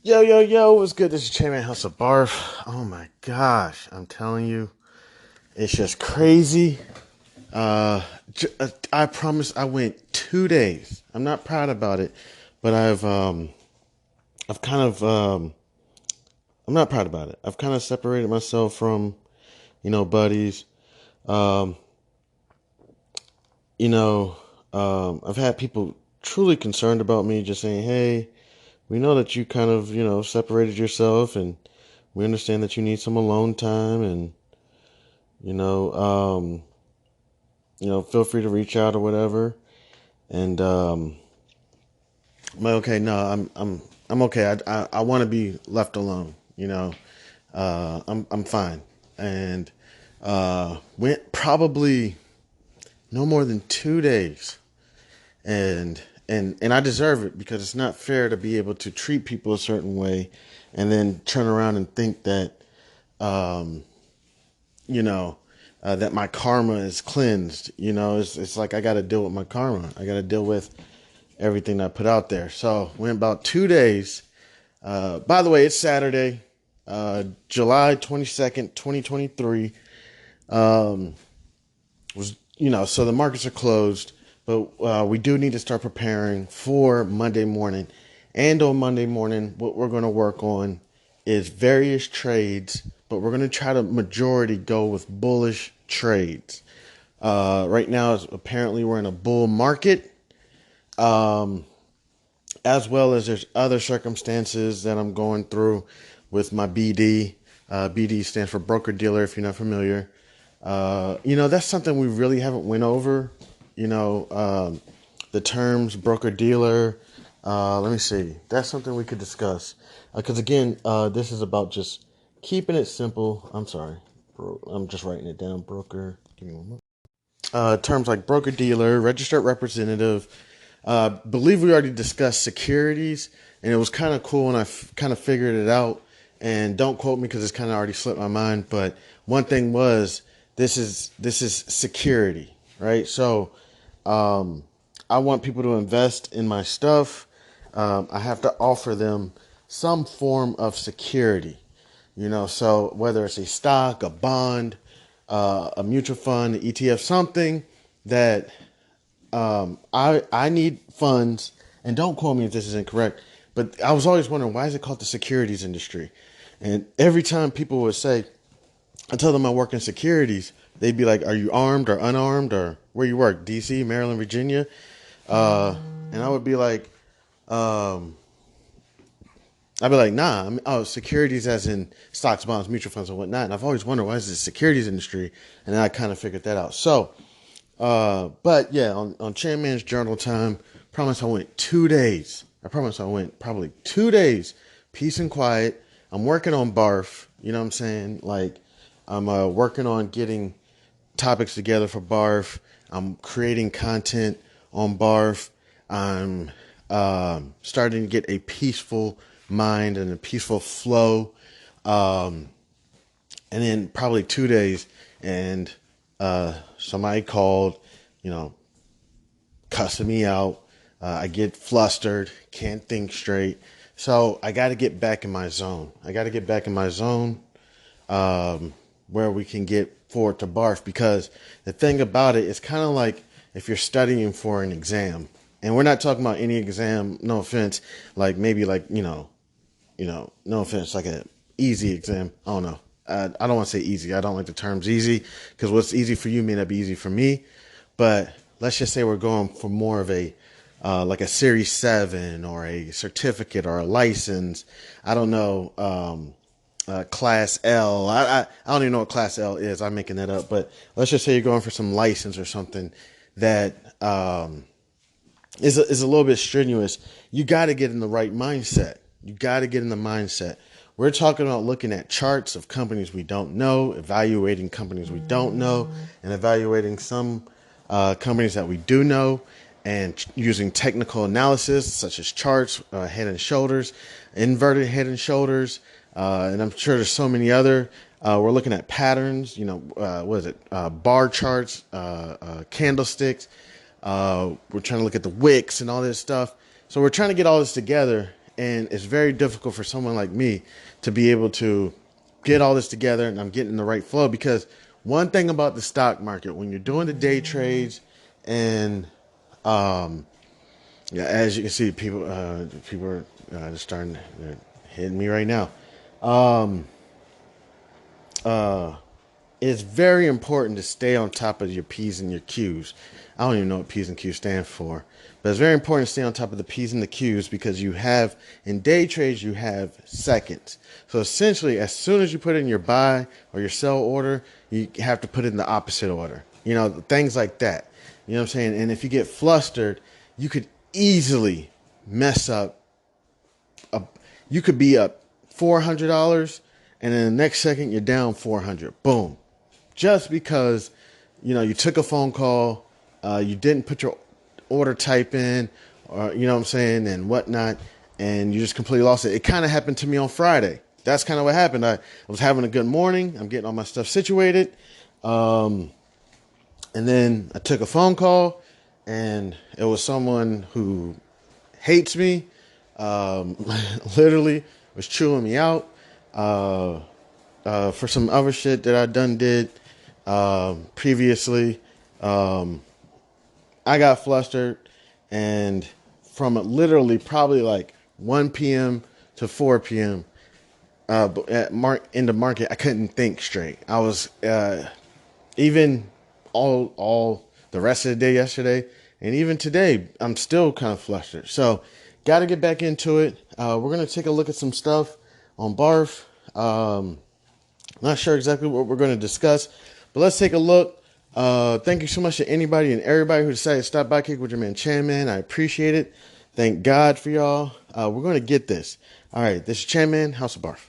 Yo, yo, yo, what's good? This is Chairman House of Barf. Oh my gosh, I'm telling you, it's just crazy. I promise I went 2 days. I'm not proud about it, but I've kind of, I'm not proud about it. I've kind of separated myself from, buddies. Um, you know, I've had people truly concerned about me just saying, hey, we know that you kind of, separated yourself and we understand that you need some alone time and, you know, um, feel free to reach out or whatever. And, I'm like, okay, no, I'm okay. I want to be left alone, I'm fine. And, went probably no more than 2 days. And I deserve it because it's not fair to be able to treat people a certain way and then turn around and think that, um, you know, that my karma is cleansed. It's like I got to deal with my karma. I got to deal with everything I put out there. So went about 2 days. By the way, it's Saturday, July 22nd, 2023. So the markets are closed, but we do need to start preparing for Monday morning. And on Monday morning, what we're going to work on is various trades, but we're going to try to majority go with bullish trades. Right now, apparently we're in a bull market, as well as there's other circumstances that I'm going through with my BD. BD stands for broker dealer, if you're not familiar. That's something we really haven't went over. The terms broker dealer. Let me see. That's something we could discuss. Because again, this is about just keeping it simple. I'm sorry. I'm just writing it down. Broker. Give me one more. Terms like broker dealer, registered representative. Believe we already discussed securities, and it was kind of cool when I kind of figured it out. And don't quote me because it's kind of already slipped my mind. But one thing was this is security, right? So I want people to invest in my stuff. I have to offer them some form of security. So whether it's a stock, a bond, a mutual fund, an ETF, something that I need funds. And don't quote me if this is incorrect, but I was always wondering, why is it called the securities industry? And every time people would say, I tell them I work in securities, they'd be like, are you armed or unarmed or where you work? DC, Maryland, Virginia? Uh, and I would be like, um, I'd be like, nah, securities as in stocks, bonds, mutual funds, and whatnot. And I've always wondered, why is it the securities industry? And then I kind of figured that out. So, but yeah, on Chairman's Journal time, promise I went 2 days. I promise I went probably 2 days, peace and quiet. I'm working on barf. You know what I'm saying? Like, I'm working on getting topics together for barf. I'm creating content on barf. I'm starting to get a peaceful mind and a peaceful flow. Um, and then probably 2 days, and somebody called, you know, cussing me out. I get flustered, can't think straight. So I got to get back in my zone. I got to get back in my zone, where we can get forward to barf. Because the thing about it, it's kind of like if you're studying for an exam. And we're not talking about any exam, no offense, like maybe like, no offense, like a easy exam. I don't know. I don't want to say easy. I don't like the terms easy because what's easy for you may not be easy for me. But let's just say we're going for more of a like a Series 7 or a certificate or a license. I don't know. Class L. I don't even know what Class L is. I'm making that up. But let's just say you're going for some license or something that is a little bit strenuous. You got to get in the right mindset. You got to get in the mindset. We're talking about looking at charts of companies we don't know, evaluating companies we don't know, and evaluating some companies that we do know, and using technical analysis such as charts, head and shoulders, inverted head and shoulders, and I'm sure there's so many other. We're looking at patterns, what is it? Bar charts, candlesticks. We're trying to look at the wicks and all this stuff. So we're trying to get all this together. and it's very difficult for someone like me to be able to get all this together, and I'm getting the right flow. Because one thing about the stock market, when you're doing the day trades, and yeah, as you can see, people are just starting, they're hitting me right now. It's very important to stay on top of your P's and your Q's. I don't even know what P's and Q's stand for, but it's very important to stay on top of the P's and the Q's, because you have, in day trades, you have seconds. So essentially, as soon as you put in your buy or your sell order, you have to put it in the opposite order. You know, things like that. You know what I'm saying? And if you get flustered, you could easily mess up. You could be up $400, and then the next second you're down 400. Boom. Just because, you know, you took a phone call, you didn't put your order type in, or, you know what I'm saying, and whatnot, and you just completely lost it. It kind of happened to me on Friday. That's kind of what happened. I was having a good morning. I'm getting all my stuff situated. And then I took a phone call, and it was someone who hates me, literally was chewing me out for some other shit that I did previously. I got flustered, and from literally probably like 1 p.m. to 4 p.m. In the market, I couldn't think straight. I was even all the rest of the day yesterday, and even today, I'm still kind of flustered. So, got to get back into it. We're gonna take a look at some stuff on Barf. Not sure exactly what we're going to discuss, but let's take a look. Thank you so much to anybody and everybody who decided to stop by Kick with your man Chan Man. I appreciate it. Thank God for y'all. We're going to get this. All right, this is Chan Man, House of Barf.